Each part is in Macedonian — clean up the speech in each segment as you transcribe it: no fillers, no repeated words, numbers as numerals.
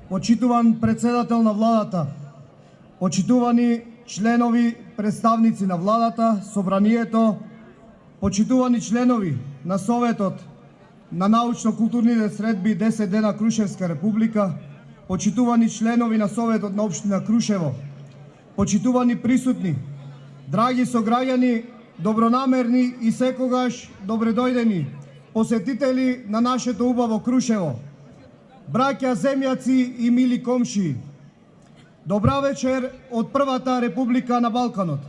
Почитуван председател на владата, почитувани членови представници на владата, собранието, почитувани членови на Советот на научно-културните средби 10 дена Крушевска република, почитувани членови на Советот на општина Крушево, почитувани присутни, драги сограѓани, добронамерни и секогаш добредојдени посетители на нашето убаво Крушево, браќа, земјаци и мили комшии. Добра вечер од првата република на Балканот.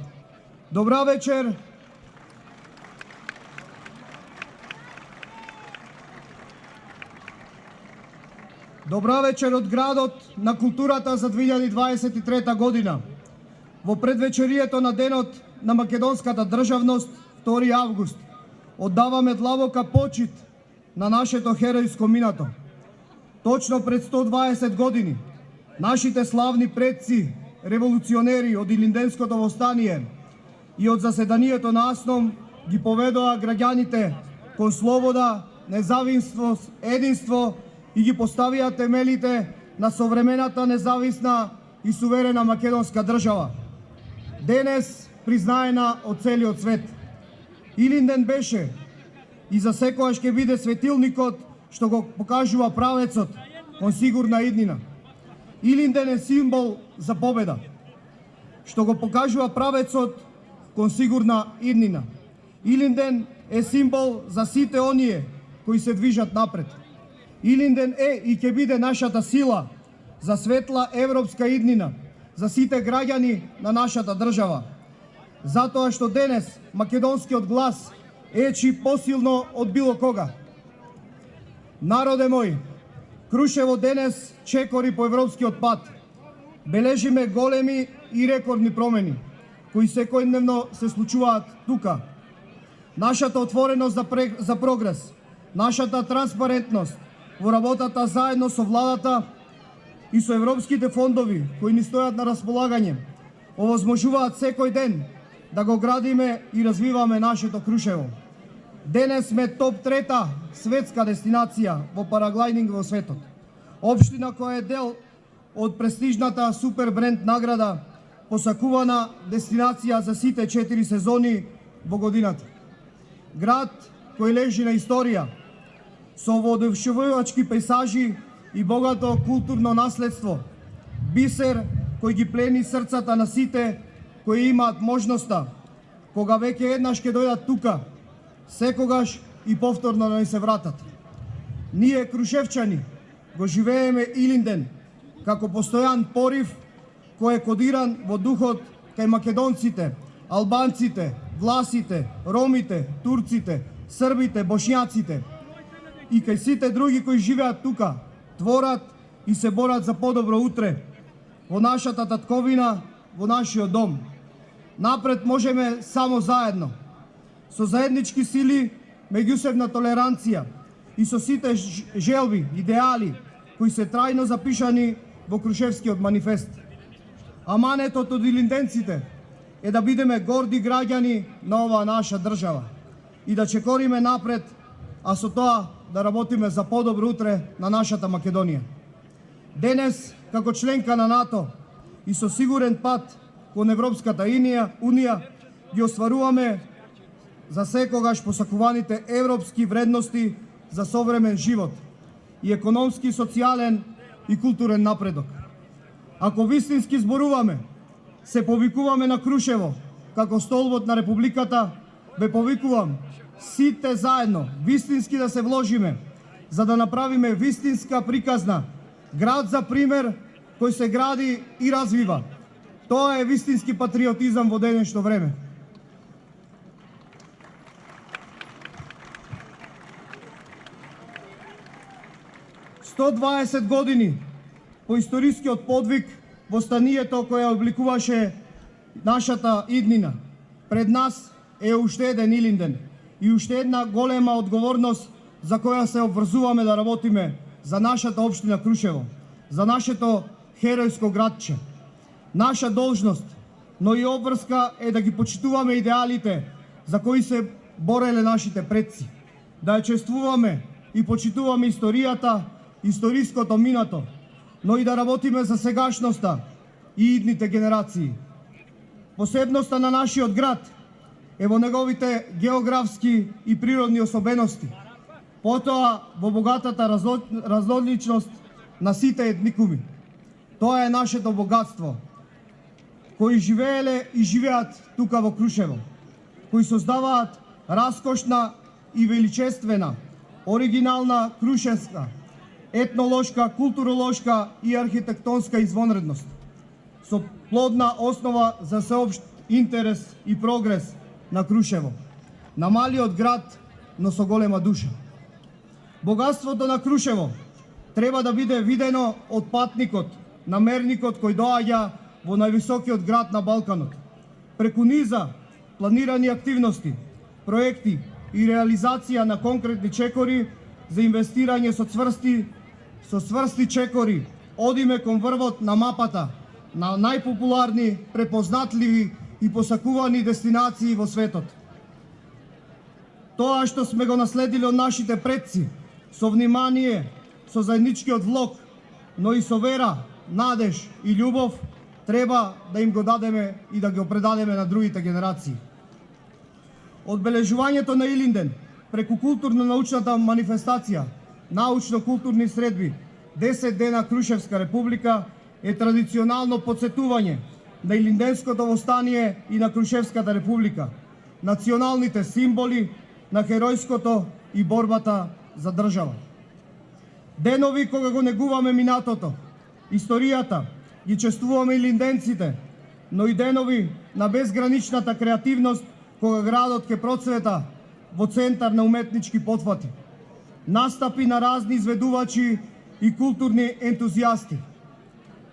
Добра вечер. Добра вечер од градот на културата за 2023 година. Во предвечерието на денот на македонската државност, 2 август, оддаваме длабока почит на нашето херојско минато. Точно пред 120 години, нашите славни предци, револуционери од Илинденското востание и од заседанието на АСНОМ ги поведоа граѓаните кон слобода, независност, единство и ги поставија темелите на современата независна и суверена македонска држава. Денес признаена од целиот свет. Илинден беше и за секојаш ќе биде светилникот што го покажува правецот кон сигурна иднина. Илинден е символ за победа, што го покажува правецот кон сигурна иднина. Илинден е символ за сите оние кои се движат напред. Илинден е и ќе биде нашата сила за светла европска иднина, за сите граѓани на нашата држава. Затоа што денес македонскиот глас ечи посилно од било кога. Народе мој, Крушево денес чекори по европскиот пат. Бележиме големи и рекордни промени, кои секојдневно се случуваат тука. Нашата отвореност за прогрес, нашата транспарентност во работата заедно со владата и со европските фондови кои ни стојат на располагање, овозможуваат секој ден да го градиме и развиваме нашето Крушево. Денес сме топ 3 светска дестинација во параглайдинг во светот. Општина која е дел од престижната Супер Бренд награда, посакувана дестинација за сите 4 сезони во годината. Град кој лежи на историја, со воодушевувачки пейзажи и богато културно наследство, бисер кој ги плени срцата на сите кои имаат можноста, кога веќе еднаш ќе дојдат тука, секогаш и повторно да ни се вратат. Ние, крушевчани, го живееме Илинден како постојан порив кој е кодиран во духот кај македонците, албанците, власите, ромите, турците, србите, бошњаците и кај сите други кои живеат тука, творат и се борат за подобро утре во нашата татковина, во нашиот дом. Напред можеме само заедно, со заеднички сили, меѓусебна толеранција и со сите желби, идеали кои се трајно запишани во Крушевскиот манифест. Аманетот од илинденците е да бидеме горди граѓани на оваа наша држава и да чекориме напред, а со тоа да работиме за подобро утре на нашата Македонија. Денес, како членка на НАТО и со сигурен пат кон Европската Унија, ги остваруваме за секогаш посакуваните европски вредности за современ живот и економски, социјален и културен напредок. Ако вистински зборуваме, се повикуваме на Крушево како столбот на републиката, ве повикувам сите заедно вистински да се вложиме за да направиме вистинска приказна град за пример кој се гради и развива. Тоа е вистински патриотизам во денешно време. Сто 20 години по историскиот подвиг во станието која обликуваше нашата иднина. Пред нас е уште еден Илинден и уште една голема одговорност за која се обврзуваме да работиме за нашата општина Крушево, за нашето херојско градче. Наша должност, но и обврска е да ги почитуваме идеалите за кои се бореле нашите предци, да ја чествуваме и почитуваме историјата, историското минато, но и да работиме за сегашноста и идните генерации. Посебноста на нашиот град е во неговите географски и природни особености, потоа во богатата разноличност на сите етникуми. Тоа е нашето богатство, кои живееле и живеат тука во Крушево, кои создаваат раскошна и величествена, оригинална крушевска, етнолошка, културолошка и архитектонска извонредност, со плодна основа за сеопшт интерес и прогрес на Крушево, на малиот град, но со голема душа. Богатството на Крушево треба да биде видено од патникот, намерникот кој доаѓа во највисокиот град на Балканот. Преку низа планирани активности, проекти и реализација на конкретни чекори за инвестирање со цврсти чекори, одиме кон врвот на мапата на најпопуларни, препознатливи и посакувани дестинации во светот. Тоа што сме го наследили од нашите предци, со внимание, со заедничкиот влог, но и со вера, надеж и љубов, треба да им го дадеме и да го предадеме на другите генерации. Одбележувањето на Илинден преку културно-научната манифестација, научно-културни средби, 10 дена Крушевска република е традиционално подсетување на Илинденското востание и на Крушевската република, националните символи на херојското и борбата за држава. Денови кога го негуваме минатото, историјата, ги чествуваме илинденците, но и денови на безграничната креативност кога градот ќе процвета во центар на уметнички потфати, настапи на разни изведувачи и културни ентузијасти.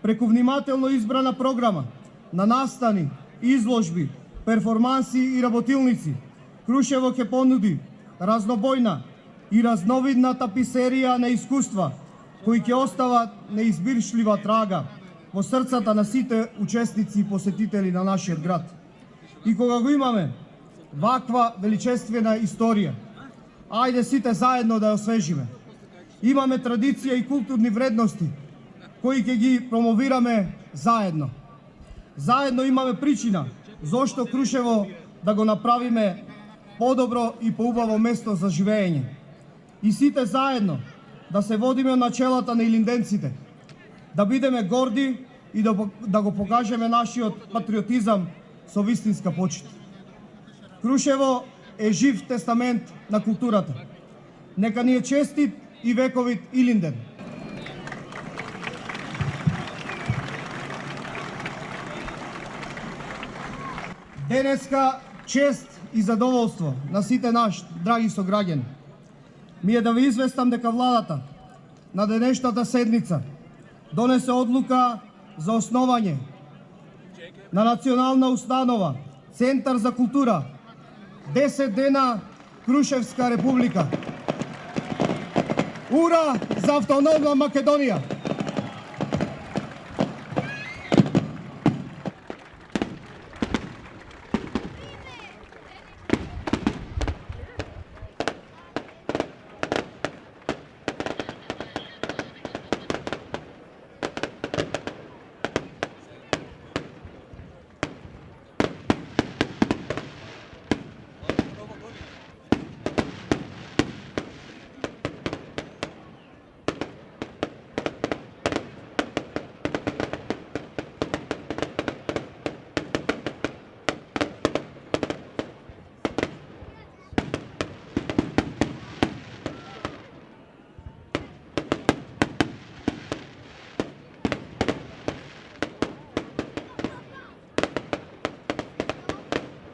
Преку внимателно избрана програма на настани, изложби, перформанси и работилници, Крушево ќе понуди разнобојна и разновидна таписерија на искуства кои ќе остават неизбиршлива трага во срцата на сите учесници и посетители на нашиот град. И кога го имаме ваква величествена историја, ајде сите заедно да ја освежиме. Имаме традиција и културни вредности кои ќе ги промовираме заедно. Заедно имаме причина зошто Крушево да го направиме подобро и поубаво место за живење. И сите заедно да се водиме од начелата на илинденците, да бидеме горди и да го покажеме нашиот патриотизам со вистинска почит. Крушево е жив тестамент на културата. Нека ни е честит и вековит Илинден. Денеска чест и задоволство на сите наши драги сограѓани ми е да ви известам дека владата на денешната седница донесе одлука за основање на национална установа Центар за култура 10 дена Крушевска република. Ура за автономна Македонија!